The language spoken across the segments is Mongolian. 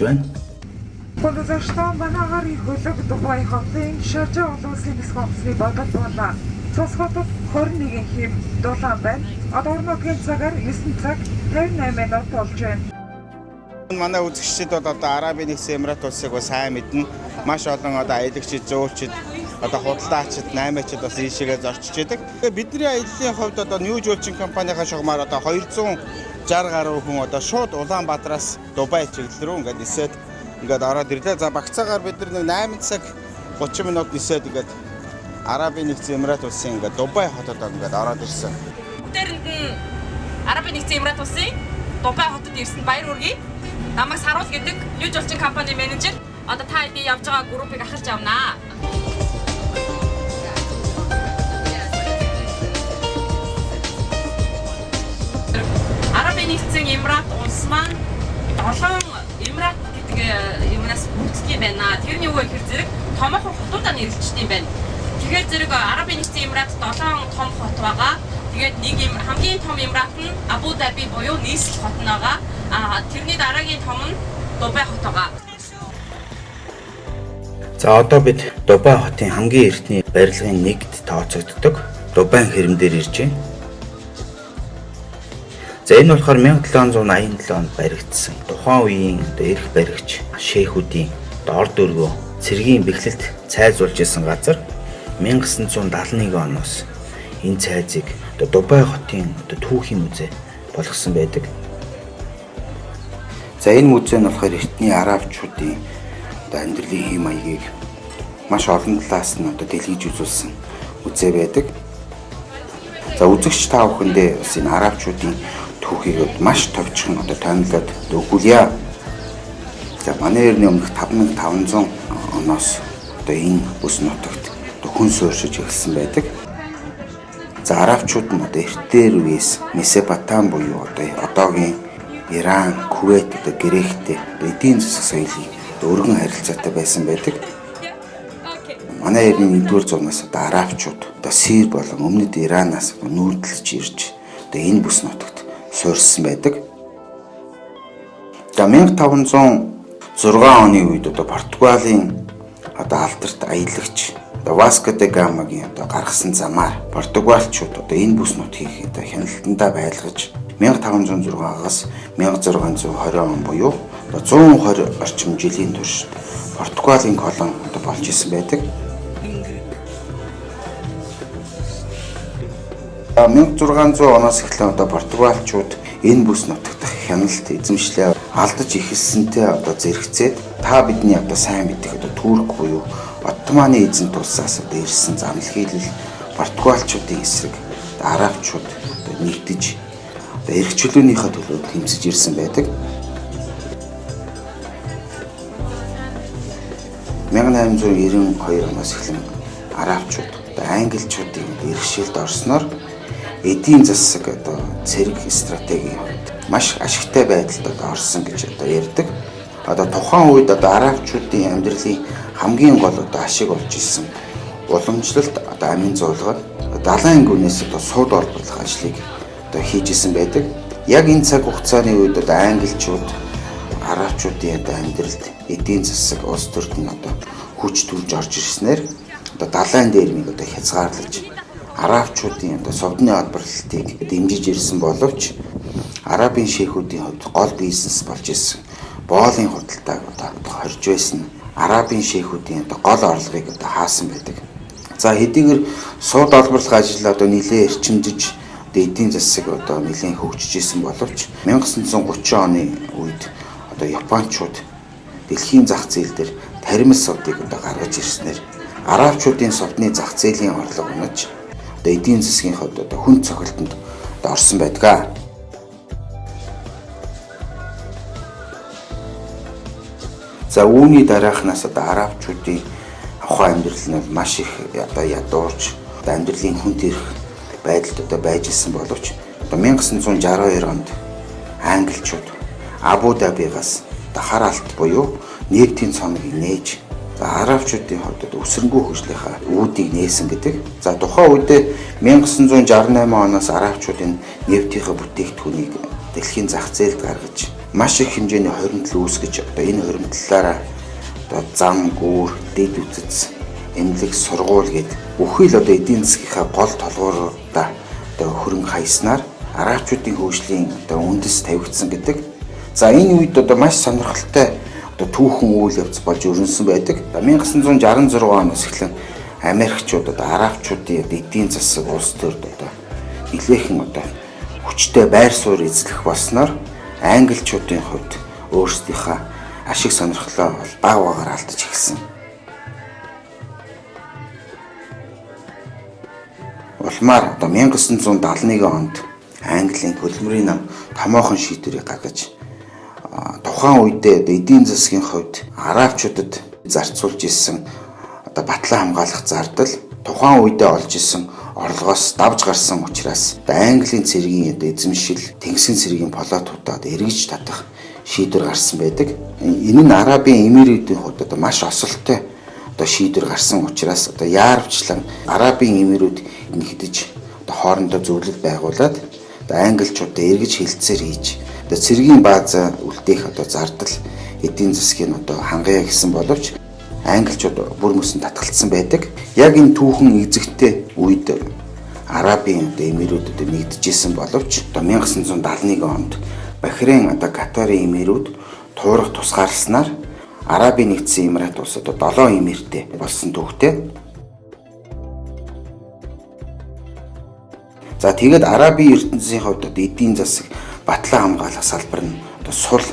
байна. Защо манайгаар их хөлөг Дубай хотын шажаа улсын нисэх офсны бодол болоо. Цусхотод 21 хэв дулаан байна. Одоо орнотгийн цагаар 9 цаг 58 минут болж байна. Манай үзэгчид бол одоо Арабын нэгдсэн Эмират улсыг сайн мэднэ. Маш олон одоо аялагчид, зөөлчид, одоо худалдаачид, наймаачид бас ийшээгээ зорчиж идэг. Бидний аяллаа хувьд одоо New Jolchin компанийн шугамаар одоо 260 гаруй хүн одоо шууд Улаанбаатараас Дубай чиглэл рүү ингээд нисээд ингээд ороод ирлээ. За багцаагаар бид нар 8 цаг 30 минут нисээд ингээд Арабын нэгдсэн Эмират улсын ингээд Дубай хотод ингээд ороод ирсэн. Тэрэнд нь Арабын нэгдсэн Эмират улсын Дубай хотод ирсэн баяр хүргэе. Намайг Саруул гэдэг New Jolchin компани менежер. Одоо та би явж байгаа группыг ахарч явнаа. Арабын нэгдсэн Эмират улс маань 7 Эмират гэдэг юмнаас бүрддэг юм байна. Тэрний үг ихэр зэрэг томоохон хотуудаар нэрлэгдсэн юм байна. Тэгэхээр зэрэг Арабын нэгдсэн Эмират 7 том хот байгаа. Тэгээд нэг хамгийн том Эмират нь Абу Даби буюу нийслэл хот нь байгаа. Тэрний дараагийн том нь Дубай хот байгаа. За одоо бид Дубай хотын хамгийн эртний барилгын нэгд тооцогддог Дубайн хэрэм дээр ирж байна. За энэ болохоор 1787 онд баригдсан. Тухайн үеийн эрх баригч шейхүүдийн орд өргөө цэргийн бэхлэлд цайзуулж исэн газар 1971 оноос энэ цайзыг Дубай хотын түүхийн музей болгосон байдаг. За энэ музей нь болохоор эртний арабчуудын амьдралын хэм маягийг маш олон талаас нь дэлгэж үзүүлсэн музей байдаг. За үзэгч та бүхэндээ бас энэ арабчуудын түүхийг маш товчхон томилоод өгүүлье. За манай эртний өмнөх 5500 оноос энэ бүс нутагт хүн суурьшиж эхэлсэн байдаг. За арабчууд нь эртээр үеэс Месопотами буюу одоогийн Иран, Кувейт, Гректэй эдийн засаг соёлын өргөн харилцаатай байсан байдаг. Манай эртний 1-р зуунаас арабчууд Сир болон өмнөд Иранаас нүүдэлж ирж энэ бүс нутагт суурьсан байдаг. За 1506 оны үед Португалийн алдарт аялагч Васко да Гамагийн гаргасан замаар португалчууд энэ бүс нутгийг хяналтандаа байлгаж 1506-аас 1620 он буюу 120 орчим жилийн турш Португалийн колон болж исэн байдаг. 1600 оноос эхлэн португалчууд энэ бүс нутагт хяналт эзэмшлээ алдаж эхэлсэнтэй зэрэгцээд та бидний сайн мэддэг Турк буюу Оттоманы эзэнт улсаас ирсэн замнал хийлэл португалчуудын эсрэг арабчууд нэгдэж эрх чөлөөнийхөө төлөө тэмцэж ирсэн байдаг. 1892 оноос эхлэн арабчууд англичуудын иргэшээлд орсноор эдийн засаг цэрэг стратегийн маш ашигтай байдалд орсон гэж ярьдаг. Тухайн үед арабчуудын амьдралын хамгийн гол ашиг болж исэн уламжлалт амин зуулгаад далайн гүнээс сууд олборлох ажлыг хийж исэн байдаг. Яг энэ цаг хугацааны үед англичууд арабчуудын амьдралд эдийн засаг улс төрийн хүч төрж орж ирснээр далайн дээрмийг хязгаарлаж арабчуудын совдны олборлолтыг дэмжиж ирсэн боловч арабын шейхүүдийн хувьд гол бизнес болж исэн боолын худалдааг хорж байсан арабын шейхүүдийн гол орлогыг хаасан байдаг. За хэдийгээр сууд олборлох ажил нэлээд эрчимжиж эдийн засаг нэлээд хөгжиж исэн боловч 1930 оны үед Япончууд дэлхийн зах зээл дээр таримс совдыг гаргаж ирснээр арабчуудын совдны зах зээлийн орлого унаж эдийн засгийн хувьд хүн цохилтонд орсон байдаг. За үүний дараахнаас арабчуудын ахуй амьдрал нь маш их ядуурч амьдралын хүнд ирэх байдалд байж исэн боловч 1962 онд англичууд Абу Дабигаас хараалт буюу нефтийн цоныг нээж арабчуудын хувьд өсрөнгөө хөгжлийнхаа үүдийг нээсэн гэдэг. За тухайн үед 1968 оноос арабчуудын нефтийнхаа бүтээгдэхүүнийг дэлхийн зах зээлд гаргаж маш их хэмжээний хоригдлол үүсгэж одоо энэ хоригдлолаараа одоо зам, гүүр, дэд үтц, эмнэлэг, сургууль гээд бүхий л одоо эдийн засгийнхаа гол толгуурлуудаа одоо хөрөнгө хаяснаар арабчуудын хөгжлийн одоо үндэс тавигдсан гэдэг. За энэ үед одоо маш сонирхолтой одоо түүхэн үйл явц болж өрнөсөн байдаг. 1966 оноос эхлэн Америкчууд одоо арабчуудын эдийн засаг улс төрд одоо нэлээхэн одоо хүчтэй байр суурь эзлэх болсноор англичуудын хувьд өөрсдийнхөө ашиг сонирхлоо баг багаар алдаж эхэлсэн. Улмаар одоо 1971 онд Английн хөдөлмөрийн нам томоохон шийдвэрийг гаргаж тухайн үедээ эдийн засгийн хувьд арабчуудад зарцуулж исэн одоо батлан хамгаалах зардал тухайн үедээ олж исэн орлогоос давж гарсан учраас Английн цэргийн эзэмшил Тэнгисийн цэргийн флотуудад эргэж татах шийдвэр гарсан байдаг. Энэ нь Арабын Эмирүүдийн хувьд одоо маш осолтой одоо шийдвэр гарсан учраас одоо яарвчлан Арабын Эмирүүд нэгдэж одоо хоорондоо зөвлөл байгуулад одоо англичуудад эргэж хилцээр хийж одоо цэргийн баазаа үлдээх одоо зардал эдийн засгийн одоо хангая гэсэн боловч англичууд бүр мөсөн татгалцсан байдаг. Яг энэ түүхэн эзэгтэй үед Арабын одоо Эмирүүд одоо нэгдэжсэн боловч одоо 1971 онд Бахрейн одоо Катарын Эмирүүд туурах тусгаарласнаар Арабын нэгдсэн Эмират улс одоо 7 эмиртэй болсон түүхтэй. За тэгээд Арабын ертөнцийн хувьд одоо эдийн засаг батлан хамгаалах салбар нь одоо сул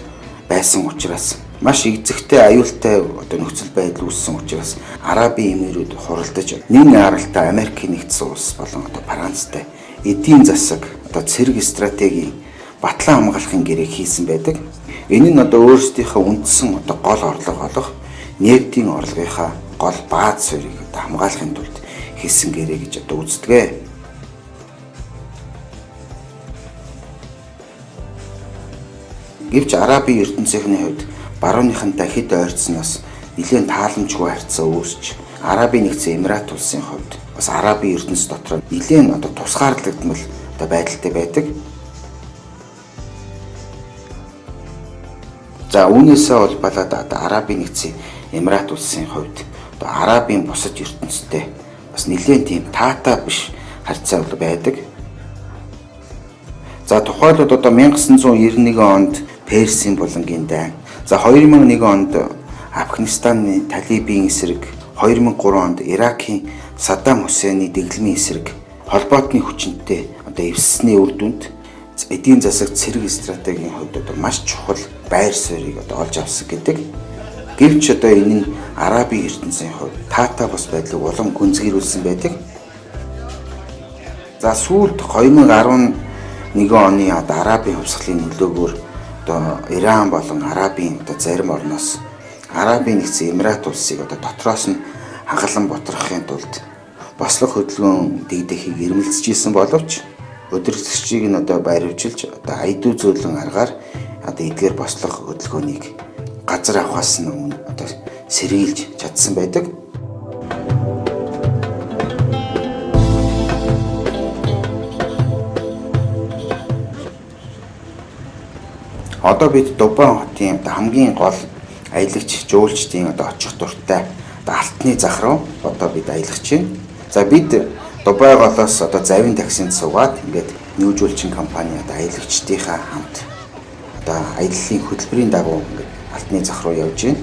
байсан учраас маш эзэгтэй аюултай одоо нөхцөл байдал үүссэн учраас Арабын Эмирүүд хуралдаж нэгэн аралтай Америкийн нэгдсэн улс болон одоо Францтай эдийн засаг одоо цэрэг стратегийн батлан хамгаалахын гэрээг хийсэн байдаг. Энэ нь одоо өөрсдийнхөө үндсэн одоо гол орлого олох нефтийн орлогынхаа гол бааз суурийг одоо хамгаалахын тулд хийсэн гэрээ гэж одоо үздэг. Гэвч Арабын ертөнцийн хувьд барууныхантай хэд ойрцсноос нэлээд тааламжгүй харьцаа үүсч Арабын нэгдсэн Эмират улсын хувьд бас Арабын ертөнц дотор нэлээд одоо тусгаарлагдмал одоо байдалтай байдаг. За үүнээсээ улбалаад одоо Арабын нэгдсэн Эмират улсын хувьд одоо Арабын бусад ертөнцтэй бас нэлээд тийм таатай биш харьцаа байдаг. За тухайлбал одоо 1991 онд Персийн булангийн дайн, за 2001 онд Афганистаны Талибын эсрэг, 2003 онд Иракийн Саддам Хусейны дэглэмийн эсрэг холбоотны хүчинтэй одоо эвссний үр дүнд эдийн засаг цэрэг стратегийн хувьд одоо маш чухал байр суурийг одоо олж авсан гэдэг. Гэвч одоо энэ нь Арабын ертөнцийн хувьд таатай бус байдлыг улам гүнзгийрүүлсэн байдаг. За сүүлд 2011 оны одоо Арабын хувьсгалын нөлөөгөөр одоо Иран болон Арабын одоо зарим орноос Арабын нэгдсэн Эмират улсыг одоо дотроос нь хагалан ботрохын тулд бослого хөдөлгөөн дэгдэхийг ирмэлцэж исэн боловч өдөртөгчийг нь одоо байрвжилж одоо айдуу зөөлөн аргаар одоо эдгээр бослого хөдөлгөөнийг газар авахаас нь одоо сэргийлж чадсан байдаг. Одоо бид Дубай хотын хамгийн гол аялагч жуулчдын одоо очих дуртай одоо алтны зах руу одоо бид аялах чинь. За бид Дубай голоос одоо завин таксинд суугаад ингээд нүүжүүлчин компани одоо аялагчдынхаа хамт одоо аяллалын хөтөлбөрийн дагуу ингээд алтны зах руу явж байна.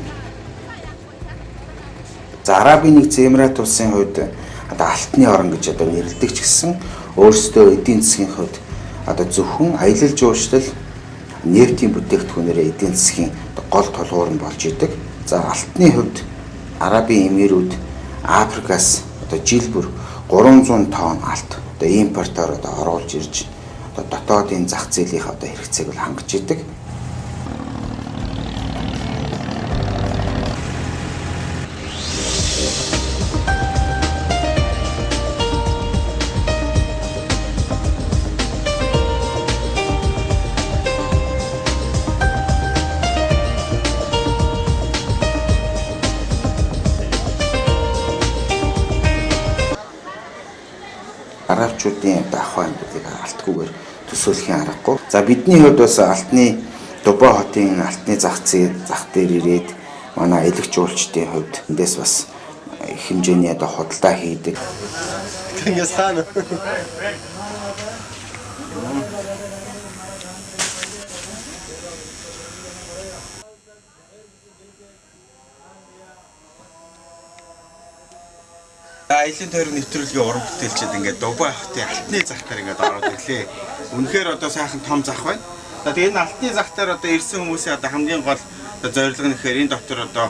За Арабын нэгдсэн Эмират улсын хувьд одоо алтны орн гэж одоо нэрлэдэг ч гэсэн өөрсдөө эдийн засгийн хувьд одоо зөвхөн аялал жуулчлал нефтийн бүтээгдэхүүнээр эдийн засгийн гол тулгуур нь болж идэг. За алтны хувьд Арабын Эмирүүд Африкаас одоо жил бүр 300 тонн алт одоо импортоор одоо оруулж ирж одоо дотоодын зах зээлийн одоо хэрэгцээг бол хангаж идэг. Арабчуудын одоо ахуй амьдралыг алтгүйгээр төсөөлөхийн аргагүй. За бидний хувьд бас алтны Дубай хотын алтны зах дээр ирээд манай аялагч жуулчдын хувьд эндээс бас их хэмжээний одоо худалдаа хийдэг. Тэнгээс хаана. Аялын тойрог нэвтрүүлгийн уран бүтээлчид ингээд Дубай хотын алтны зах дээр ингээд ороод ирлээ. Үнэхээр одоо сайхан том зах байна. За тэгээ энэ алтны зах дээр одоо ирсэн хүмүүсийн одоо хамгийн гол зорилго нь гэхээр энэ дотор одоо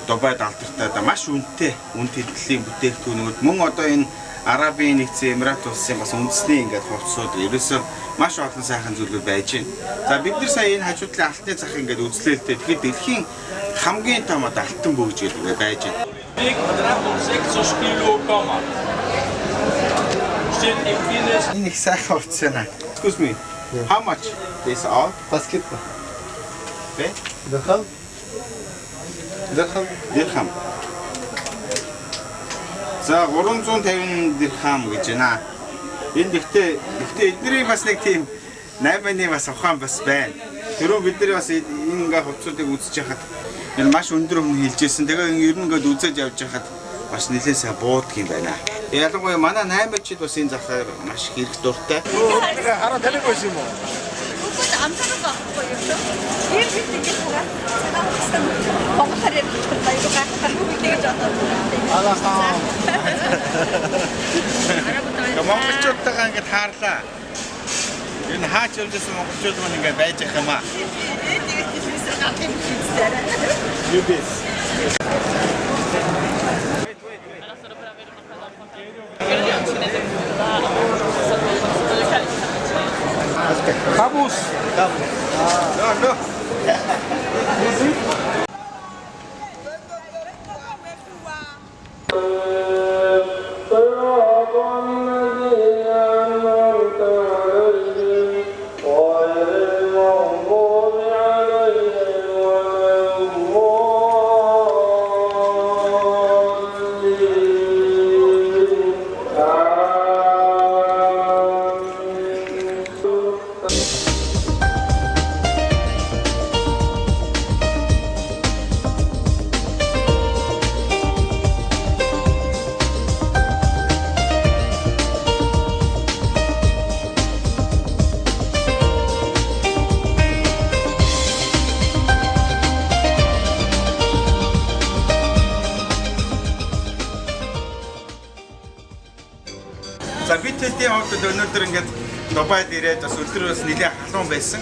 Дубайд алдартай одоо маш үнэтэй үн тэтгэлийн бүтээгдэхүүнүүд мөн одоо энэ Арабын нэгдсэн Эмират улсын бас үндэсний ингээд хувцсууд ерөөсөө маш олон сайхан зүйлүүд байж байна. За бид нар сая энэ хажуудлын алтны зах ингээд үзлээ л дээ. Тэгэхээр дэлхийн хамгийн том одоо алтан бөөгж гэдэг байж байна. Энэ их сайхан хувцс байна. Excuse me. How much this all? Basketball. Okay. Дирхам. За 350 дирхам гэж байна. Энэ гэхдээ эдний бас нэг тийм 8-ны бас ухаан бас байна. Тэрөө бид нар бас энэ ингээ хувцсуудыг үзэж яхад энэ маш өндөр өмнө хилжсэн. Тэгээ ер нь ингээд үзэж явж яхад бас нэлээд сайн буудг юм байна. Ялангуяа манай 8-чид бас энэ захаар маш их хэрэг дуртай. Хараа таних байсан юм уу? Амтараа байхгүй юм шүү. Тэр бид ингэж байгаа. Монголоор ярьж байгаа юм гахах юм гэж бодоод. Алахаа. Монголчуудтайгаа ингээд таарлаа. Энэ хаач явжсэн монголчууд маань ингээд байж байгаа юм аа. Тэгээд тиймээс гарах юм шиг. Юбис. Kabus. No. За бид хэлтийн хувьд өнөөдөр ингээд Дубайд ирээд бас өдөр бас нэлээд халуун байсан.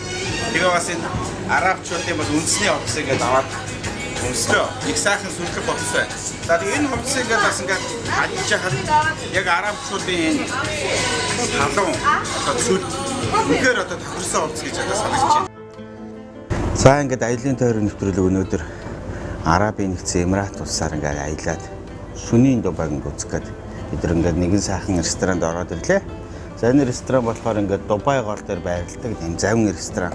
Тэгээ бас энэ арабчуудын бас үндэсний хувцас ингээд аваад өмслөө. Их сайхан сүнслэг хувцас байна. За тэгээ энэ хувцас ингээд бас ингээд хадж яхад яг арабчуудын энэ халуун одоо сүд үнэхээр одоо тохирсон хувцас гэж одоо санагдаж байна. За ингээд аялын тойрог нэвтрүүлэг өнөөдөр Арабын нэгдсэн Эмират улсаар ингээд аялаад шөнийн Дубайг үзэх гээд бид ингээд нэгэн сайхан ресторанд ороод ирлээ. За энэ ресторан болохоор ингээд Дубай гол дээр байрладаг тийм завин ресторан.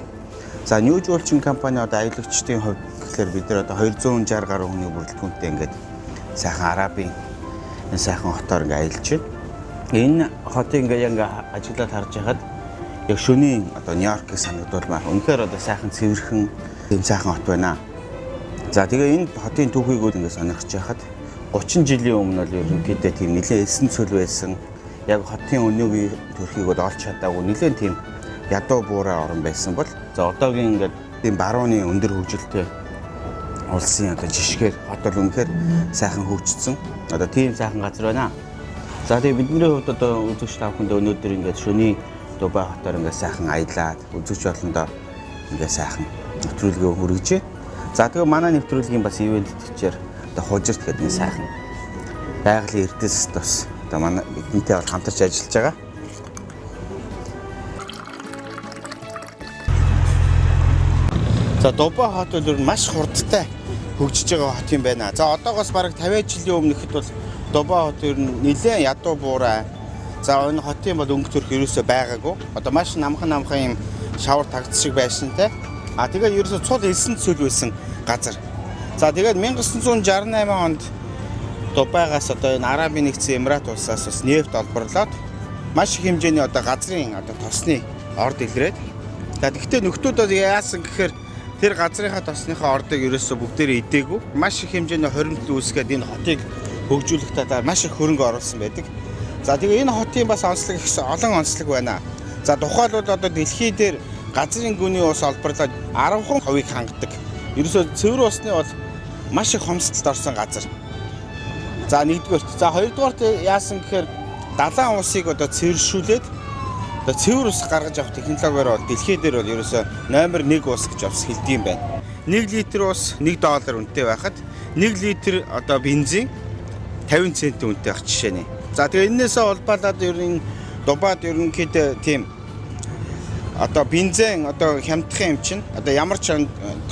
За New Jewelry компани одоо аялагчдын хувьд тэгэхээр бид нар одоо 260 гаруй хүний бүрэлдэхүүнтэй ингээд сайхан Арабын энэ сайхан хотоор ингээд аялж байна. Энэ хотыг ингээд ажиглаад харж байхад яг шөнийн одоо Нью-Йоркийг санагдуулмаар. Үнэхээр одоо сайхан цэвэрхэн тийм сайхан хот байна. За тэгээ энэ хотын түүхийг ингээд сонирхож байхад 30 жилийн өмнө бол ерөнхийдөө тийм нэлээд эсэнцөл байсан. Яг хотын өнөөгийн төрхийг бол олж чадаагүй нэлээд тийм ядуу буурай орн байсан бол за одоогийн ингээд тийм барууны өндөр хөгжилтэй улсын одоо жишгээр хот бол үнэхээр сайхан хөгжсөн. Одоо тийм сайхан газар байна. За тэгээ бидний хувьд одоо үзэгч та бүхэнд өнөөдөр ингээд шөнийн Дубай хотоор ингээд сайхан аялаад үзэгч болондоо ингээд сайхан нэвтрүүлгээ хүргэж. За тэгээ манай нэвтрүүлгийн бас ивент төчээр одоо хужирт гэдэг нэг сайхан байгалийн эрдэс тус одоо манай бидэнтэй бол хамтарч ажиллаж байгаа. За Дубай хот бол маш хурдтай хөгжиж байгаа хот юм байна. За одоогоос бараг 50 жилийн өмнө ихэд бол Дубай хот ер нь нэлээд ядуу буурай. За энэ хотын бол өнгө төрх ерөөсөө байгаагүй. Одоо маш намхан юм шавар тагц шиг байшинтай. А тэгээд ерөөсөө цул элсэн цөл байсан газар. За тэгээд 1968 онд Дубайгаас одоо энэ Арабын нэгдсэн Эмират улсаас бас нефть олборлоод маш их хэмжээний одоо газрын одоо тосны орд илрээд. За тэгвэл нөхдүүд яасан гэхээр тэр газрынхаа тосныхоо ордыг ерөөсөө бүгдээрээ идээгүй. Маш их хэмжээний хоримт үүсгээд энэ хотыг хөгжүүлэх талаар маш их хөрөнгө оруулсан байдаг. За тэгээ энэ хотын бас онцлог их олон онцлог байна. За тухайлбал одоо дэлхий дээр газрын гүний ус олборлоод 10% хангадаг. Ерөөсөө цэвэр усны бол маш их хомсдолд орсон газар. За нэгдүгээрт. За хоёрдугаарт яасан гэхээр далайн усыг одоо цэвэршүүлээд одоо цэвэр ус гаргаж авах технологиор бол дэлхий дээр бол ерөөсөө номер 1 ус гэж бас хэлдэг юм байна. 1 литр ус $1 үнэтэй байхад 1 литр одоо бензин 50 цент үнэтэй байх жишээ нэ. За тэгээ энээсээ улбалаад ер нь Дубайд ерөнхийдөө тийм одоо бензин одоо хямдхан юм чинь одоо ямар ч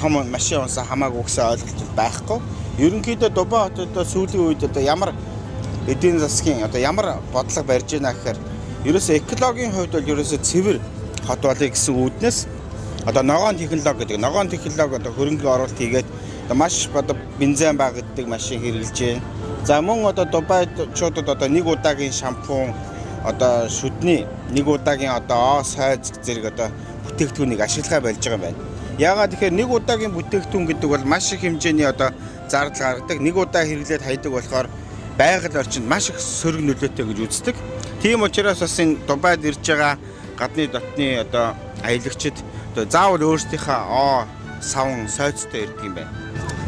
том машин унсаа хамаагүй гэсэн ойлголт байхгүй. Ерөнхийдөө Дубай хотод сүүлийн үед одоо ямар эдийн засгийн одоо ямар бодлого барьж байна гэхээр ерөөсөө экологийн хувьд бол ерөөсөө цэвэр хот болъё гэсэн үүднээс одоо ногоон технологи гэдэг. Ногоон технологи одоо хөрөнгө оруулалт хийгээд маш одоо бензин багтдаг машин хэрэглэж байна. За мөн одоо Дубайчуудад одоо нэг удаагийн шампунь одоо шүдний нэг удаагийн одоо сайз зэрэг одоо бүтээгдэхүүнийг ашиглахаа болж байгаа юм байна. Яагаад тэгэхээр нэг удаагийн бүтээгдэхүүн гэдэг бол маш их хэмжээний одоо зардал гаргадаг. Нэг удаа хэрэглээд хайдаг болохоор байгаль орчинд маш их сөрөг нөлөөтэй гэж үздэг. Тийм учраас бас энэ Дубайд ирж байгаа гадны дотны одоо аялагчид одоо заавал өөрсдийнхээ савн сойцтой ирдэг юм байна.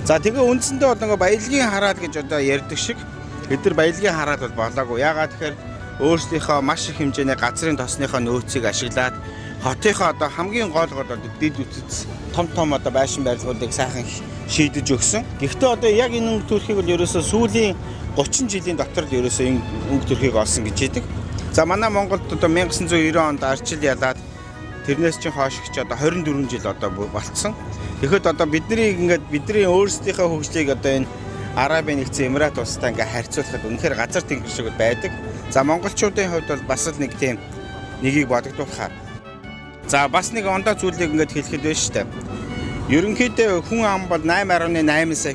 За тэгээ үндсэндээ бол нэг баялагын хараал гэж одоо ярьдаг шиг эдгээр баялагын хараал бол болоогүй. Яагаад тэгэхээр өөрсдийнхөө маш их хэмжээний газрын тосныхоо нөөцийг ашиглаад хотынхоо одоо хамгийн гол дид үтц том одоо байшин барилгуудыг сайхан шийдэж өгсөн. Гэхдээ одоо яг энэ өнгө төрхийг бол ерөөсөө сүүлийн 30 жилийн дотор л ерөөсөө энэ өнгө төрхийг олсон гэж хэлдэг. За манай Монголд одоо 1990 онд арчил ялаад тэрнээс чинь хойш ч одоо 24 жил одоо болцсон. Тэгэхэд одоо бидний өөрсдийнхөө хөгжлийг одоо энэ Арабын нэгдсэн Эмират улстай ингээ харьцуулахад үнэхээр газар тэнгэр шиг байдаг. За монголчуудын хувьд бол бас л нэг тийм нэгийг бодогдуулахаар. За бас нэг ондоо зүйлийг ингээд хэлэхэд байна шүү дээ. Ерөнхийдөө хүн ам бол 8.8 сая.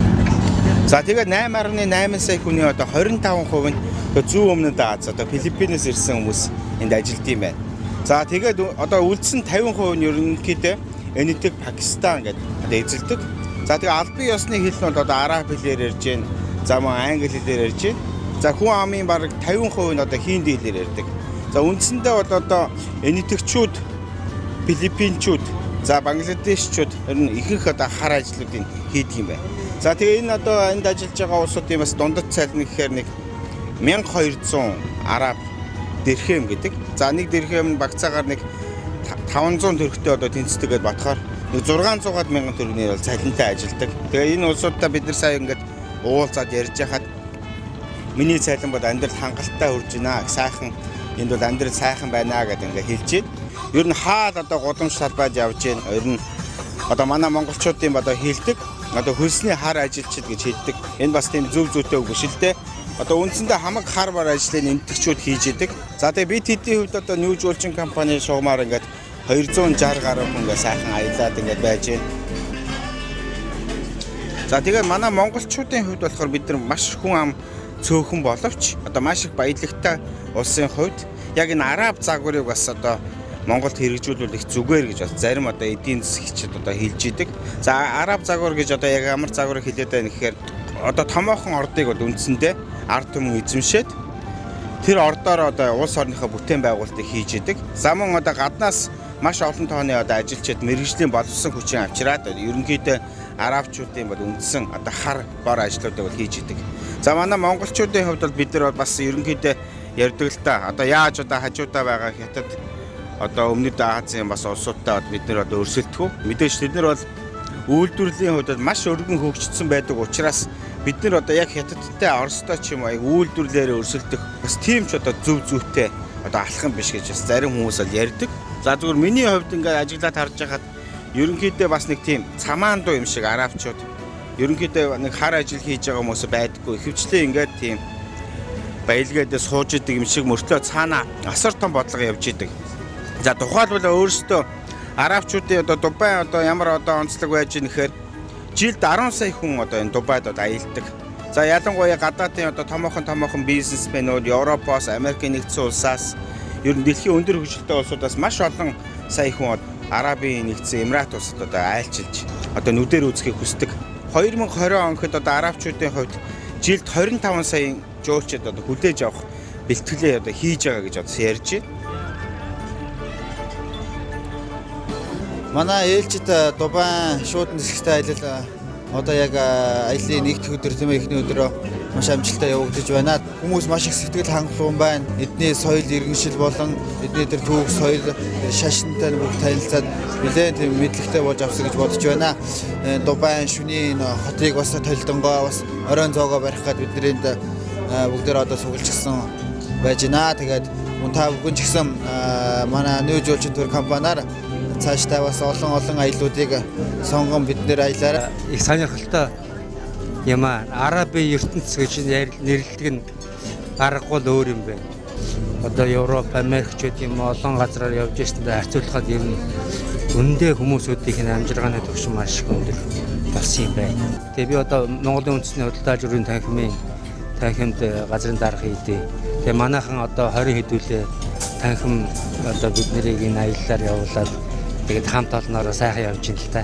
За тэгээд 8.8 сая хүний одоо 25% нь зүүн өмнөд Аз одоо Филиппинээс ирсэн хүмүүс энд ажилладаг юм байна. За тэгээд одоо үлдсэн 50% нь ерөнхийдөө энэтхэг Пакистан гэдэг одоо эзэлдэг. За тэгээд албан ёсны хэл нь бол одоо араб хэлээр ярьж байна. За мөн англи хэлээр ярьж байна. За хүн амын бараг 50% нь одоо хинди хэлээр ярьдаг. За үндсэндээ бол одоо энэтхэгчүүд, Филиппинчүүд, за Бангладешчүүд ер нь ихэнх одоо хар ажлуудыг хийдэг юм байна. За тэгээ энэ одоо энд ажиллаж байгаа улсуудын бас дундад цалин гэхээр нэг 1200 араб дирхэм гэдэг. За нэг дирхэм нь багцаагаар нэг 500 төгрөгтэй одоо тэнцдэг гэж бодохоор 600-аад мянган төгрөгийн бол цалинтай ажилладаг. Тэгээ энэ улсуудаа бид нар сая ингээд уулзаад ярьж хахад миний цалин бол амьдрал хангалттай хүрж байна. Сайхан энд бол амьдрал сайхан байна гэдэг ингээд хэлж байна. Ер нь хаал одоо гудамж талбайд явж байна. Ер нь одоо манай монголчуудын одоо хэлдэг одоо хөлсний хар ажилчид гэж хэлдэг. Энэ бас тийм зөв зүйтэй үг биш л дээ. Одоо үндсэндээ хамаг хар бар ажлыг нэмтгчүүд хийж идэг. За тэгээ бид хэдийн хувьд одоо New Julchin компани шугамаар ингээд 260 гаруй хүн ингээд сайхан аялаад ингээд байж байна. За тэгээ манай монголчуудын хувьд болохоор бид нар маш хүн ам цөөхөн боловч одоо маш их баялагтай улсын хувьд яг энэ араб загварыг бас одоо Монголд хэрэгжүүлвэл их зүгээр гэж бас зарим одоо эдийн засгчид одоо хэлж идэг. За араб загвар гэж одоо яг ямар загварыг хэлээд байна гэхээр одоо томоохон ордыг бол үндсэндээ ард түмэн эзэмшээд тэр ордоор одоо улс орныхоо бүтээн байгуулалтыг хийж идэг. За мөн одоо гаднаас маш олон тооны одоо ажилчид мэргэжлийн боловсон хүчин авчираад ерөнхийдөө арабчуудын бол үндсэн одоо хар бор ажлуудыг бол хийж идэг. За манай монголчуудын хувьд бол бид нар бас ерөнхийдөө ярьдаг л та одоо яаж одоо хажуудаа байгаа хятад одоо өмнөд Азийн бас улсуудтай бид нар одоо өрсөлдөхөө. Мэдээж тэд нар бол үйлдвэрлэлийн хувьд маш өргөн хөгжсөн байдаг учраас бид нар одоо яг хятадтай Оростой ч юм уу үйлдвэрлэлээр өрсөлдөх бас тийм ч одоо зөв зүйтэй одоо алхам биш гэж бас зарим хүмүүс бол ярьдаг. За зүгээр миний хувьд ингээд ажиглаад харж байхад ерөнхийдөө бас нэг тийм цамаан дуу юм шиг арабчууд ерөнхийдөө нэг хар ажил хийж байгаа хүмүүс байдаггүй. Ихэвчлэн ингээд тийм баялгаатай сууж идэг юм шиг мөртлөө цаана асар том бодлого явж идэг. За тухайлбал өөрөөсөө арабчуудын одоо Дубай одоо ямар одоо онцлог байж байгаа нэхээр жилд 10 сая хүн одоо энэ Дубайд одоо аялдаг. За ялангуяа гадаадын одоо томоохон бизнесмэнүүд Европоос, Америкийн нэгдсэн улсаас ер нь дэлхийн өндөр хөгжилтэй улсуудаас маш олон сая хүн Арабын нэгдсэн Эмират улсад одоо айлчилж одоо нүдээр үзхийг хүсдэг. 2020 он гэхэд одоо арабчуудын хувьд жилд 25 саяын жуулчид одоо хүлээж авах бэлтгэлээ одоо хийж байгаа гэж одоо ярьж байна. Манай ээлжид Дубай шууд нисгтэй аялал одоо яг аяллаа нэгдэх өдөр тийм ээ эхний өдрөө маш амжилттай явагдаж байна. Хүмүүс маш их сэтгэл хангалуун байна. Эдний соёл иргэншил болон эдний тэр түүх соёл шашинтай бүх танилцаад нэлээд тийм мэдлэгтэй болж авсан гэж бодож байна. Дубайн шөнийн хотыг бас толилдонгоо бас оройн зоогоо барих гээд бидний бүгдээр одоо сугалжсан байж байна. Тэгээд та бүхэн ч гэсэн манай нөө жуулчин төр компаниар цаашдаа бас олон аяллуудыг сонгон бид нэр аялаараа их сонирхолтой юм аа. Арабын ертөнц гэж нэрлэдэг нь аргагүй л өөр юм байна. Одоо Европ, Америкч гэдэг юм олон газраар явж байснаа харьцуулахад ер нь үндэ хүмүүсүүдийн амжиргааны түвшин маш их өндөр болсон юм байна. Тэгээ би одоо Монголын үндэсний худалдаа журийн танхимд газрын дарга хийдээ. Тэгээ манайхан одоо 20 хэдүүлээ танхим одоо бид нарыг энэ аяллаар явуулаад тэгээд хамт олноороо сайхан явж ин л та.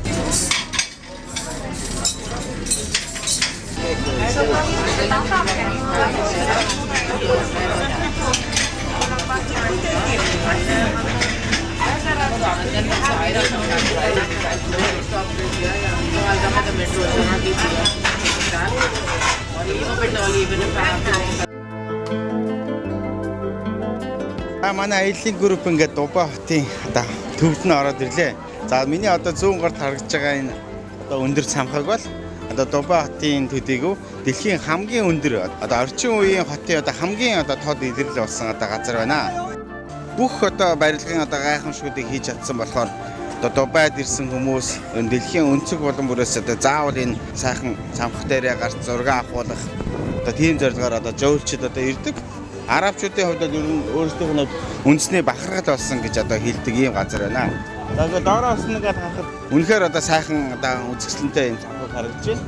Манай аяллаа групп ингээд Дубай хотын одоо төвд нь ороод ирлээ. За миний одоо зүүн гарт харагдж байгаа энэ одоо өндөр цамхаг бол одоо Дубай хотын төдийгүй дэлхийн хамгийн өндөр одоо орчин үеийн хотын одоо хамгийн одоо тод илэрлэл болсон одоо газар байна. Бүх одоо барилгын одоо гайхамшгуудыг хийж чадсан болохоор одоо Дубайд ирсэн хүмүүс дэлхийн өнцөг болон бүрээс одоо заавал энэ сайхан цамхаг дээрээ гарч зураг авахулах одоо тийм зорилгоор одоо жуулчид одоо ирдэг. Арабчуудын хувьд ер нь өөрсдийнх нь үндэсний бахархал болсон гэж одоо хэлдэг ийм газар байна. За ингээд доороос нэгээд харахад үнэхээр одоо сайхан одоо үзэсгэлэнтэй юм цамхаг харагдаж байна.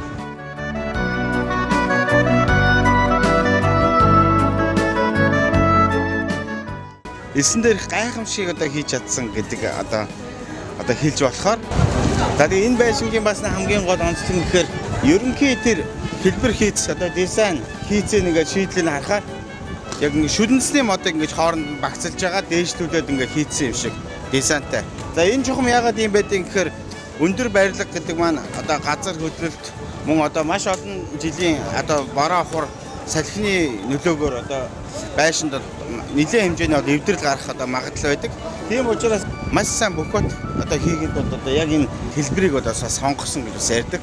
Эсэн дээрх гайхамшиг одоо хийж чадсан гэдэг одоо хэлж болохоор за тэгээ энэ байшингийн бас хамгийн гол онцлог нь гэхээр ерөнхий тэр хэлбэр хийц одоо дизайн хийцээ нэгээд шийдлийг харахаар яг шүлэнцний модыг ингэж хооронд нь багцалж байгаа дээшлүүлээд ингэ хийцсэн юм шиг дизайнтай. За энэ чухам яагаад юм байдгийг гэхээр өндөр барилга гэдэг маань одоо газар хөдлөлт мөн одоо маш олон жилийн одоо бороо хур салхины нөлөөгөөр одоо байшинд нэлээд хэмжээний одоо эвдрэл гарах одоо магадлал байдаг. Тийм учраас маш сайн бөхөт одоо хийгээд одоо яг энэ хэлбэрийг одоо сонгосон гэж ярьдаг.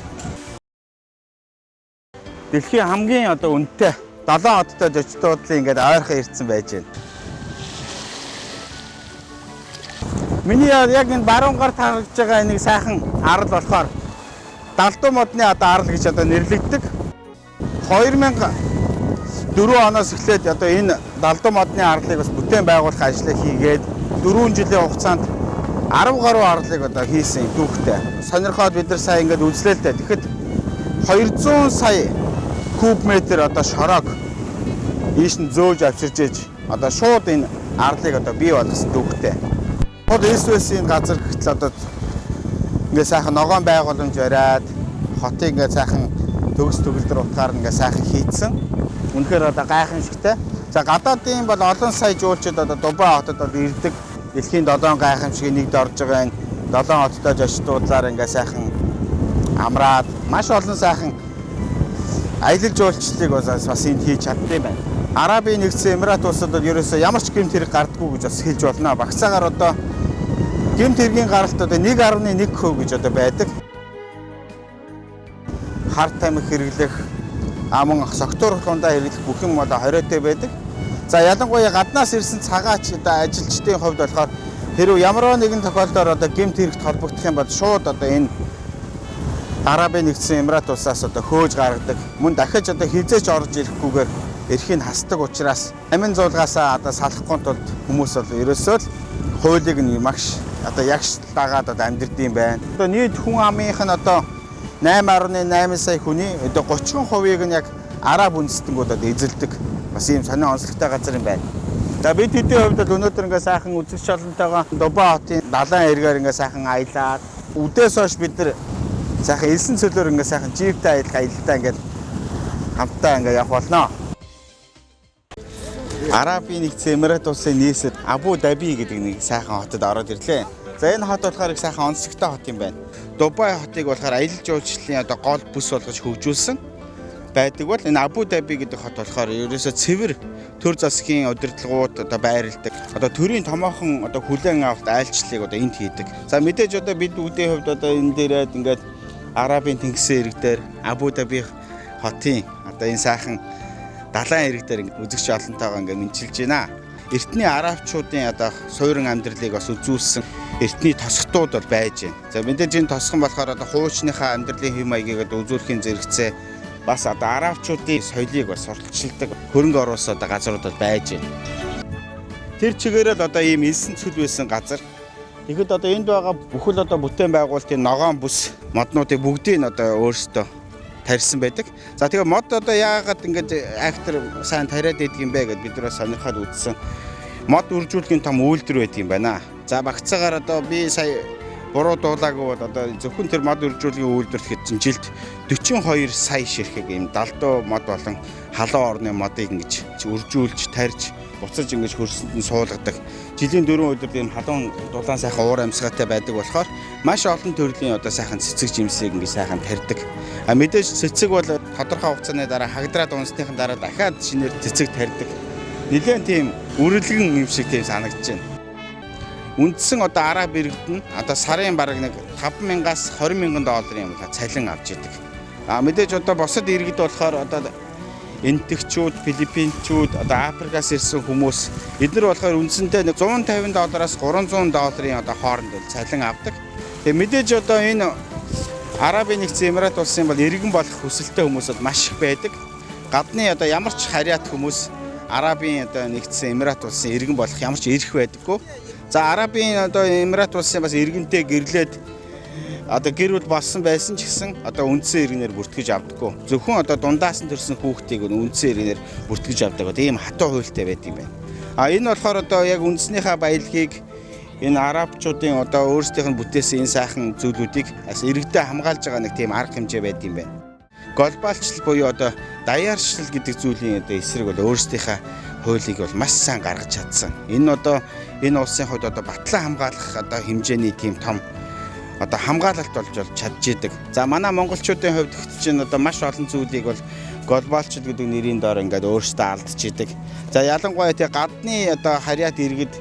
Дэлхийн хамгийн одоо үнэтэй 7 хоттой зочдлын ингээд ойрхон ирсэн байж байна. Миний яг энэ баруун гарт харагдж байгаа нэг сайхан арал болохоор Далдуу модны одоо арал гэж одоо нэрлэгддэг. 2004 оноос эхлээд одоо энэ Далдуу модны арлыг бас бүтээн байгуулах ажлыг хийгээд 4 жилийн хугацаанд 10 гаруй арлыг одоо хийсэн түүхтэй. Сонирхоод бид нар сая ингээд үзлээ л дээ. Тэгэхэд 200 сая куб метр одоо шороог ийш нь зөөж авчирж ээж одоо шууд энэ арлыг одоо бий болгосон түүхтэй. Хот СВС-ийн газар гэтэл одоо ингээ сайхан ногоон байгууламж бариад хотыг ингээ сайхан төгс төгөлдөр утгаар ингээ сайхан хийцэн. Үнэхээр одоо гайхамшигтай. За гадаадын бол олон сая жуулчид одоо Дубай хотод одоо ирдэг. Дэлхийн 7 гайхамшигын нэгд орж байгаа энэ 7 хоттой зочдлуудаар ингээ сайхан амраад маш олон сайхан аялал жуулчлалыг бас энд хийж чаддсан байна. Арабын нэгдсэн Эмират улсад ерөөсөө ямар ч гэмт хэрэг гардаггүй гэж бас хэлж болно. Багцаагаар одоо гэмт хэргийн гаралт одоо 1.1% гэж одоо байдаг. Харт тамхи хэрэглэх мөн согтуур хундаа хэрэглэх бүх юм одоо хориотой байдаг. За ялангуяа гаднаас ирсэн цагаач одоо ажилчдын хувьд болохоор хэрвээ ямар нэгэн тохиолдолд одоо гэмт хэрэгт холбогдох юм бол шууд одоо энэ Арабын нэгдсэн Эмират улсаас одоо хөөж гаргадаг. Мөн дахиж одоо хизээч орж ирэхгүйгээр эрхийг хасдаг учраас амин зуулгаасаа одоо салахгүй тулд хүмүүс бол ерөөсөө л хуулийг нь магш одоо ягш дагаад одоо амьдрдсан байна. Одоо нийт хүн амынх нь одоо 8.8 сая хүний одоо 30% нь яг араб үндэстэнүүд одоо эзэлдэг. Бас ийм сонио онцлогтой газар юм байна. За бид хэдийн хувьд л өнөөдөр ингээ сайхан үзэгч олонтойгоо Дубай хотын далайн эргээр ингээ сайхан аялаад үдээс хойш бид нар сайхан элсэн цөлөөр ингээ сайхан джиптэй аялалдаа ингээ хамтдаа ингээ явах болно. Арабын нэгдсэн Эмират улсын нийслэл Абу Даби гэдэг нэг сайхан хотод ороод ирлээ. За энэ хот болохоор их сайхан онцлогтой хот юм байна. Дубай хотыг болохоор аялал жуулчлалын одоо гол бүс болгож хөгжүүлсэн байдаг бол энэ Абу Даби гэдэг хот болохоор ерөөсөө цэвэр төр засгийн удирдлагууд одоо байрладаг. Одоо төрийн томоохон одоо хүлээн авалт айлчлалыг одоо энд хийдэг. За мэдээж одоо бид бүгдийн хувьд одоо энэ дээрээд ингээд Арабын тэнгисийн ирэг дээр Абу Даби хотын одоо энэ сайхан далайн ирэг дээр үзэгч олонтойгоо ингээд мэдчилж байна. Эртний арабчуудын одоо суурин амьдралыг бас үзүүлсэн эртний тосготууд бол байж байна. За мэдээж энэ тосгон болохоор одоо хуучныхаа амьдралын хэм маягийг одоо үзүүлэхийн зэрэгцээ бас одоо арабчуудын соёлыг бас сурталчилдаг хөрөнгө оруулсан одоо газрууд байж байна. Тэр чигээрээ л одоо ийм элсэн цөл байсан газар. Тэгэхэд одоо энд байгаа бүхэл одоо бүтээн байгуулалтын ногоон бүс моднуудыг бүгдийг нь одоо өөрсдөө тарьсан байдаг. За тэгээ мод одоо яагаад ингэж актер сайн тариад идэг юм бэ гэдээ бид нар сонирхоод үзсэн. Мод үржүүлэхийн том үйлдвэр байдаг юм байна. За багцаагаар одоо би сая буруу дуулаагүй бол одоо зөвхөн тэр мод үржүүлгийн үйлдвэрт хэд чинь жилд 42 сая ширхэг юм далдуу мод болон халуун орны модыг ингэж үржүүлж тарьж буцаж ингэж хөрсөнд нь суулгадаг. Жилийн 4 өдөр ийм халуун дулаан сайхан уур амьсгалтай байдаг болохоор маш олон төрлийн одоо сайхан цэцэг жимсийг ингэ сайхан тарьдаг. А мэдээж цэцэг бол тодорхой хугацааны дараа хагдраад унсныхын дараа дахиад шинээр цэцэг тарьдаг. Нилээн тийм үрэлгэн юм шиг тийм санагдаж байна. Үндсэн одоо араб иргэд нь одоо сарын бараг нэг 5,000-аас 20,000 долларын юм цалин авч идэг. А мэдээж одоо босод иргэд болохоор одоо энтэгчүүд, филиппинчүүд, одоо Африкаас ирсэн хүмүүс эдгээр болохоор үндсэндээ $150-аас $300 одоо хооронд цалин авдаг. Тэгээ мэдээж одоо энэ Арабын нэгдсэн Эмират улсын бол иргэн болох хүсэлтэй хүмүүс маш их байдаг. Гадны одоо ямар ч харьяат хүмүүс Арабын одоо нэгдсэн Эмират улсын иргэн болох ямар ч ирэх байдаггүй. За Арабын одоо Эмират улсын бас иргэнтэй гэрлээд одоо гэр бүл болсон байсан ч гэсэн одоо үндсэн иргэнээр бүртгэж авдаггүй. Зөвхөн одоо дундаас нь төрсэн хүүхдийг үндсэн иргэнээр бүртгэж авдаг. Тийм хатуу хуультай байд юм байна. А энэ болохоор одоо яг үндснийхээ баялагийг энэ арабчуудын одоо өөрсдийнх нь бүтээсэн энэ сайхан зүйлүүдийг бас иргэдэд хамгаалж байгаа нэг тийм арга хэмжээ байд юм байна. Глобалчлал буюу одоо даяарчлал гэдэг зүйлийн одоо эсрэг бол өөрсдийнхээ хуулийг бол маш сайн гаргаж чадсан. Энэ одоо энэ улсын хувьд одоо батлан хамгаалах одоо хэмжээний тийм том одоо хамгаалалт болж чадж идэг. За манай монголчуудын хувьд чинь одоо маш олон зүйлийг бол глобалчлал гэдэг нэрийн доор ингээд өөрсдөө алдж идэг. За ялангуяа тий гадны одоо харьяат иргэд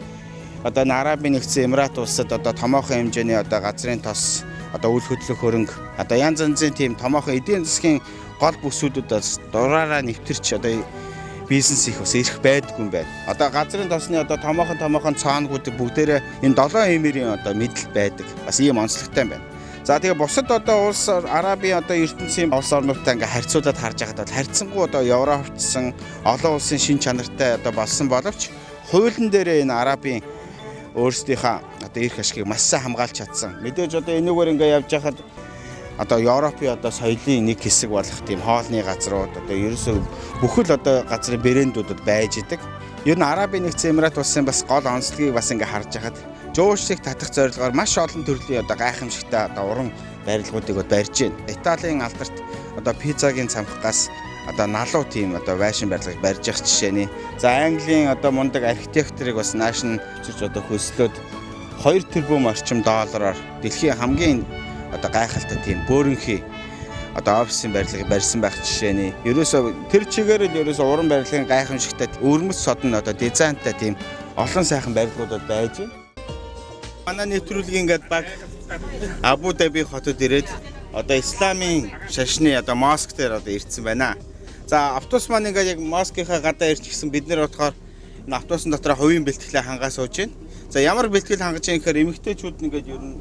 одоо Арабын нэгдсэн Эмират улсад одоо томоохон хэмжээний одоо газрын тос одоо үйл хөдлөх хөрөнгө одоо янз янзын тийм томоохон эдийн засгийн гол бүсүүдээс дураараа нэвтэрч одоо бизнес их бас ирэх байдгүй юм байна. Одоо газрын тосны одоо томоохон цаанууд бүгдээрээ энэ 7 эмирийн одоо мэдл байдаг. Бас ийм онцлогтой юм байна. За тэгээ бусад одоо улс Арабын одоо ертөнцийн улс орнуудтай ингээ харьцуулаад харж байхад бол харьцангуй одоо Европчсан олон улсын шин чанартай одоо болсон боловч хуулийн дээрээ энэ Арабын өөрсдийнхээ одоо эрх ашгийг маш сайн хамгаалж чадсан. Мэдээж одоо энэгээр ингээ явж байхад одоо Европын одоо соёлын нэг хэсэг болох тийм хоолны газрууд одоо ерөөсөө бүхэл одоо газрын брэндүүдд байж идэг. Ер нь Арабын нэгдсэн Эмират улсын бас гол онцлогийг бас ингээ харж байхад жуулчлалыг татах зорилгоор маш олон төрлийн одоо гайхамшигтай одоо уран барилгуудыг барьж байна. Италийн алдарт одоо пиццагийн цамхгаас одоо налуу тийм одоо байшин барилгыг барьж явах жишээний. За Английн одоо мундаг архитекторыг бас наашин чиж одоо хөлслөөд 2 тэрбум орчим доллараар дэлхийн хамгийн одоо гайхалтай тийм бөөрөнхий одоо офисын барилгыг барьсан байх жишээний. Ерөөсөө тэр чигээр л ерөөсөө уран барилгын гайхамшигтай өрмөц содон одоо дизайнтай тийм олон сайхан барилгуудад байж байна. Манай нэвтрүүлгийн ингээд баг Абу Даби хотод ирээд одоо исламын шашны одоо моск дээр одоо ирсэн байна. За автобус маань ингээд яг москийнхаа гадаа ирж гисэн бид нэр бодохоор энэ автобусын дотор хувийн бэлтгэлээ хангаас сууж байна. За ямар бэлтгэл хангаж байгаа гэхээр эмэгтэйчүүд ингээд ер нь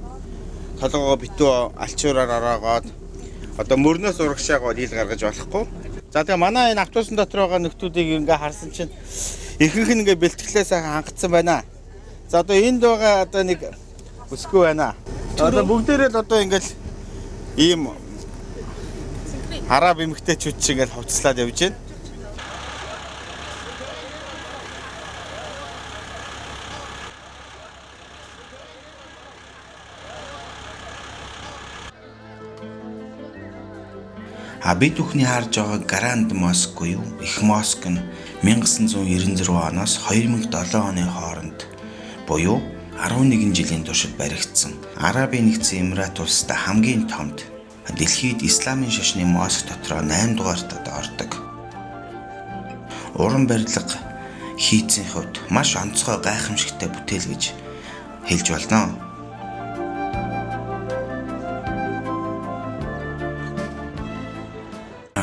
толгоо битүү алчуураар ороогоод одоо мөрнөөс урагшаагаа ил гаргаж болохгүй. За тэгээ манай энэ автобусын дотор байгаа нөхдүүдийг ингээ харсан чинь ихэнх нь ингээ бэлтгэлээ сайхан хангацсан байна. За одоо энд байгаа одоо нэг өсгөө байна. Одоо бүгдээрээ л одоо ингээл ийм араб эмэгтэйчүүд шиг ингээл хувцаслаад явж байна. Бид бүхний харж байгаа Гранд Моск буюу Их Моск нь 1996 оноос 2007 оны хооронд буюу 11 жилийн туршид баригдсан Арабын нэгдсэн Эмират улстай хамгийн томд дэлхийд исламын шашны моск дотроо 8 дугаартад ордог. Уран барилга хийцийн хувьд маш онцгой гайхамшигтай бүтээл гэж хэлж болно.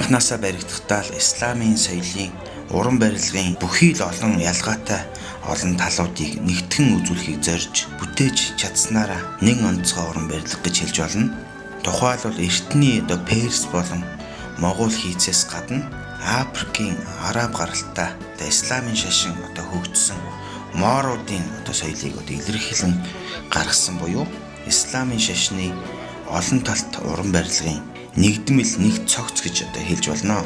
Анхнаасаа баригдахдаа л исламын соёлын уран барилгын бүхий л олон ялгаатай олон талуудыг нэгтгэн үзүүлэхийг зорж бүтээж чадсанаараа нэг онцгой уран барилга гэж хэлж болно. Тухайлбал эртний Перс болон Могол хийцээс гадна Африкийн араб гаралтай исламын шашин хөгжсөн Мооруудын соёлыг илэрхийлэн гаргасан буюу исламын шашны олон талт уран барилгын нэгдмэл нэг цогц гэж хэлж болно.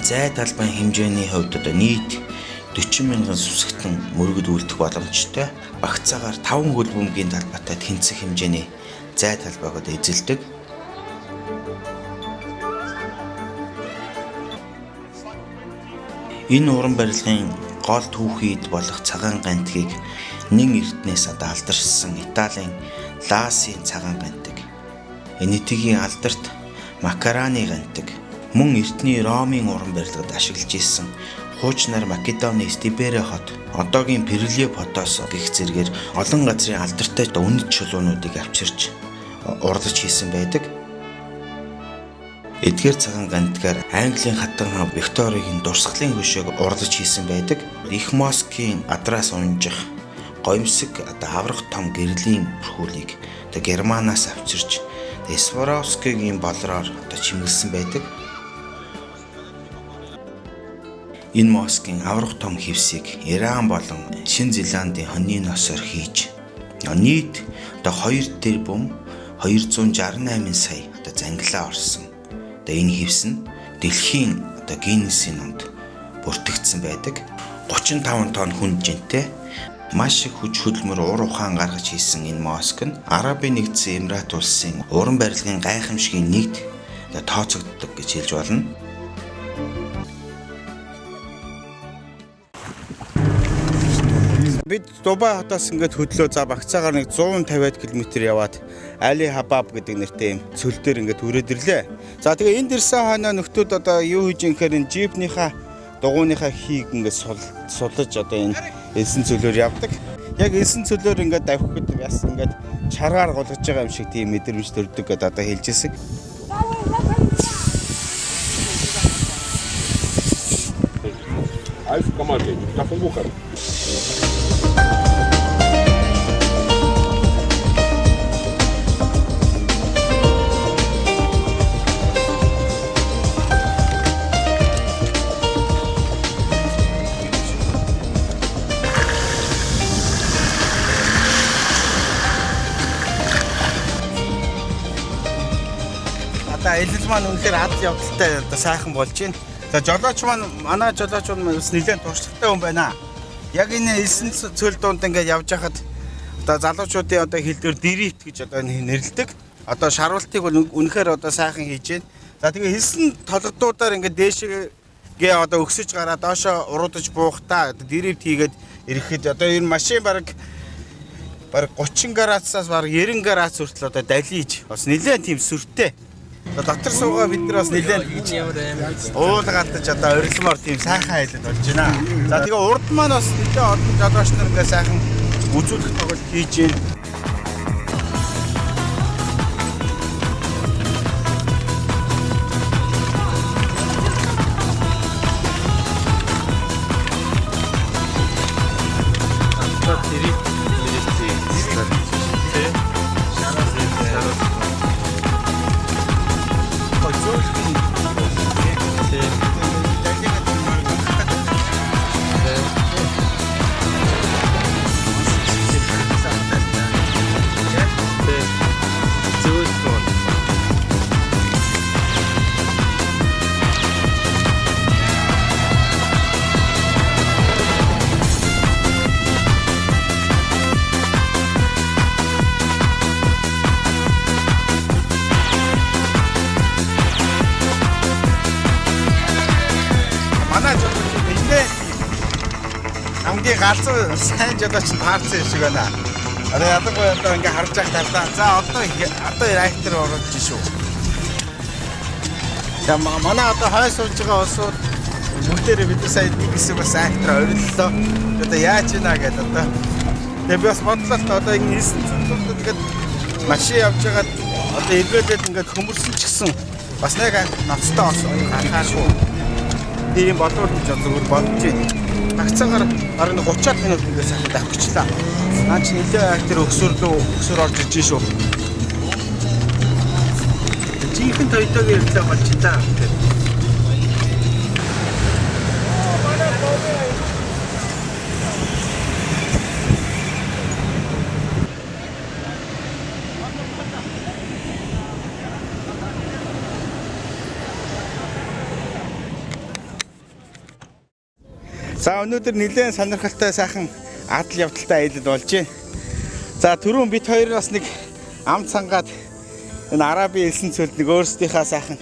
Зай талбайн хэмжээний хувьд нийт 40 мянган сүсгтэн мөргөд үлдэх боломжтой. Багцаагаар 5 хөл бөмбөгийн талбайтай тэнцэх хэмжээний зай талбайг эзэлдэг. Энэ уран барилгын гол түүхийд болох цагаан гантгийг нэн эрднээс алдаршсан Италийн Ласын цагаан гантэг, Энэтигийн алдарт Макараны гантэг, мөн эртний Ромын уран барилгад ашиглаж ирсэн хуучнаар Македоны Стиберэ хот, одоогийн Перлепотос гэх зэргээр олон газрын алдартай үнэт чулуунуудыг авчирч урдж хийсэн байдаг. Эдгээр цагаан гантгаар Английн хатан хаан Викторигийн дурсгалын хөшөөг урдж хийсэн байдаг. Их Москийн адраас унжих гоёмсог аврах том гэрлийн бүрхүүлийг Германаас авчирч Сваровскигийн болроор чимгэлсэн байдаг. Энэ москийн аврах том хевсийг Иран болон Шинэ Зеландын хоньны носоор хийж нийт 2 тэрбум 268 сая зангилаа орсон. Энэ хевс нь дэлхийн Гиннесийн номд бүртгэгдсэн байдаг. 35 тонн хүнд жинтэй маш их хүч хөдөлмөр ур ухаан гаргаж хийсэн энэ моск нь Арабын нэгдсэн Эмират улсын уран барилгын гайхамшигын нэгд тооцогддог гэж хэлж болно. Бид Дубай хотоос ингээд хөдлөө за багцаагаар нэг 150 км яваад Али Хабаб гэдэг нэртэй юм цөл дээр ингээд хүрээд ирлээ. За тэгээ энд ирсэн хойноо нөхдүүд юу хийж юм гэхээр энэ джипнийхаа дугуйныхаа хийг ингээд сулж энэ элсэн цөлөөр явдаг. Яг элсэн цөлөөр ингээд давхихад бас ингээд чаргаар голгож байгаа юм шиг тийм мэдрэмж төрдөг гэдэг хэлж ирсэн. Альф команде, кафе Бухар. Элэл маань үнэхээр ад явдалтай сайхан болж байна. За жолооч маань манай жолооч бас нэлээд туршлагатай хүн байна. Яг энэ элсэн цөл дунд ингээд явж хахад залуучуудын хэлдвэр дрифт гэж нэрлэдэг. Шаруултыг бол үнэхээр сайхан хийж байна. За тэгээ элсэн толгодуудаар ингээд дээшгээ өксөж гараад доошоо уруудаж буухтаа дрифт хийгээд ирэхэд энэ машин бараг 30 градусаас бараг 90 градус хүртэл далиж бас нэлээд тийм сүртэй. Дотор суугаа бид нар бас нэлээд уулгалтаж орилмоор тийм сайхан айлд болж байна. За тэгээ урд маань бас нэлээд олон жолооч нар ингээ сайхан үзүүлэх тоглолт хийж байна. энгийн галзуу сайн жолооч таарсан шиг байна. Одоо ядаггүй одоо ингээ харж байгаа талаа. За одоо реактор оруулж шүү. За манай одоо хой сууж байгаа улсууд бүгдээрээ бид сая нэг хэсэг бас реактор ориллоо. Одоо яаж ийна гэдэг одоо. Тэгээ би бас бодлоо одоо ингэ 9 цэцүүд ингээд машин явж байгаад одоо эргэлдээд ингээд хөмөрсөн ч гэсэн бас нэг ноцтой бас гарахаашгүй. Тийм болов гэж зүгээр бодож байна. Хагцаагаар бараг 30 минут ингээд сахад авчихлаа. Наа чи нэлээ реактор өксөр орж иж шүү. Жинхэнэ тойтогийн ярьлаа болж та. За өнөөдөр нэлээд сонирхолтой сайхан адал явдалтай аялал болж байна. За түрүүн бид хоёр бас нэг ам цангаад энэ Арабын элсэн цөлд нэг өөрсдийнхээ сайхан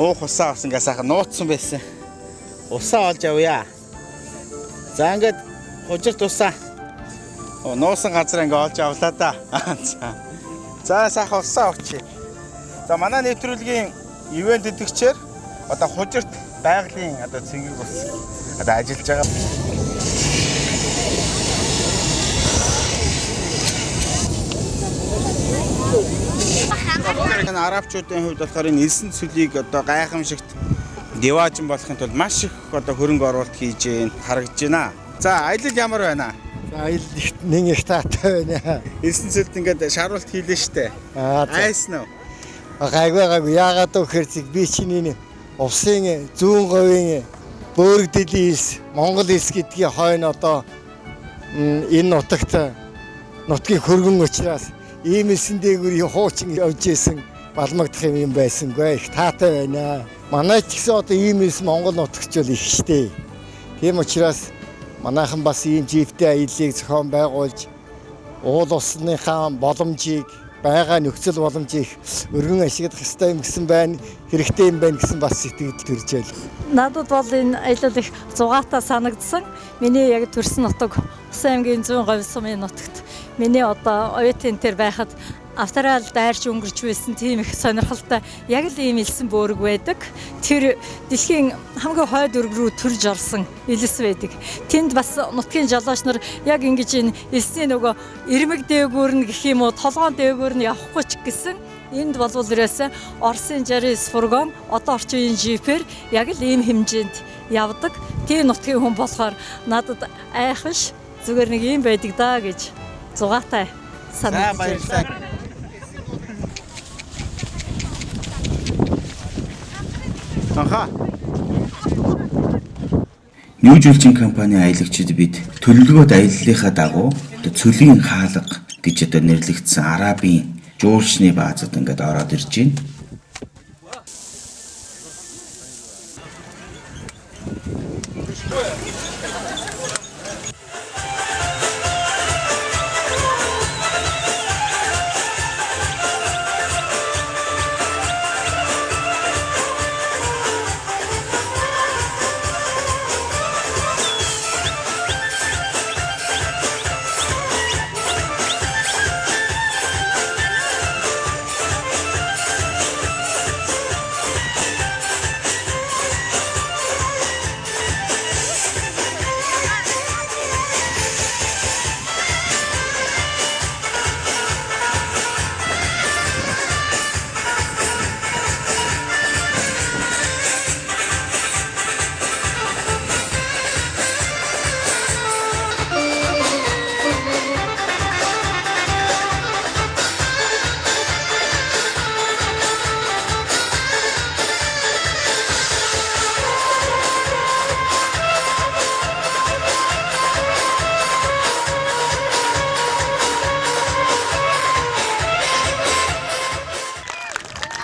уух усаа бас ингээ сайхан нууцсан байсан. Усаа олж авъя. За ингээд хужирт усаа нуусан газар ингээ олж авлаа да. За сайхан усаа авчи. За манай нэвтрүүлгийн ивент тэтгэгчээр одоо хужирт байгалийн одоо цэнгэг ус одоо ажиллаж байгаа. Энэ арабчуудын хувьд болохоор энэ элсэн цөлийг одоо гайхамшигт диваажин болохын тулд маш их одоо хөрөнгө оруулалт хийж харагдаж байна. За аялал ямар байна? За аялал нэг их таатай байна. Элсэн цөлд ингээд шаруулт хийлээ штэ. Айсан уу? Гайгүй яагаад гэхээр би чиний усын зүүн говийн бөөргдөлийн элс Монгол элс гэдгийг хойно одоо энэ нутгийн хөргөн учраас ийм элсэн дээгүүр хуучин явж исэн балмагдах юм байсангүй их таатай байна. Манай ч гэсэн одоо ийм элс Монгол нутагч бол их штэ. Тийм учраас манайхан бас ийм живтэй аяллыг зохион байгуулж уул усныхаа боломжийг байгаа нөхцөл боломжийг өргөн ашиглах ёстой юм гэсэн байна. Хэрэгтэй юм байна гэсэн бас сэтгэл төржээл. Надад бол энэ аялал их зугаатай санагдсан. Миний яг төрсөн нутаг Усан аймгийн 100% сумын нутагт миний одоо оюутан дээр байхад австрал дайрч өнгөрч байсан тийм их сонирхолтой яг л ийм элсэн бөөрөг байдаг. Тэр дэлхийн хамгийн хойд өрг рүү төрж орсон элс байдаг. Тэнд бас нутгийн жолооч нар яг ингэж энэ элсний нөгөө ирмэг дээгүүр нь гэх юм уу толгоон дээгүүр нь явахгүй ч гэсэн энд болвол ерөөсөө Оросын 69 фургон одоо орчин үеийн жипээр яг л ийм хэмжээнд явдаг. Тийм нутгийн хүн болохоор надад айхаш зүгээр нэг юм байдаг даа гэж зугаатай санагдаж байна. Аха. New Julchin компани аялагчид бид төлөвлөгөөд аяллалынхаа дагуу цөлийн хаалга гэж одоо нэрлэгдсэн Арабын жуулчны баазад ингээд ороод ирж байна.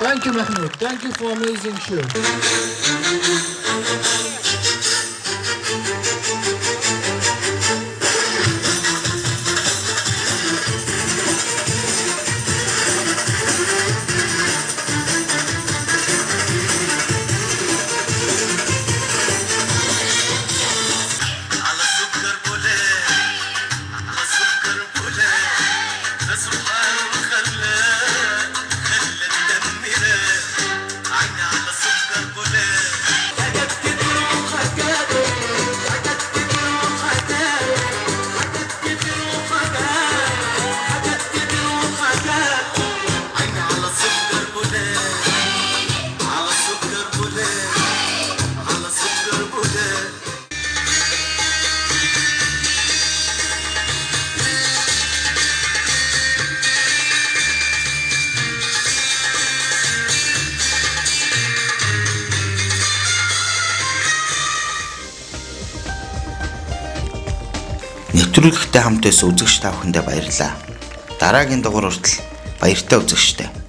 Thank you, Mahmoud. Thank you for amazing show. Нэвтрүүлэгтэй хамт байсан үзэгч та бүхэндээ баярлалаа. Дараагийн дугаар хүртэл баяртай үзэгчтэй.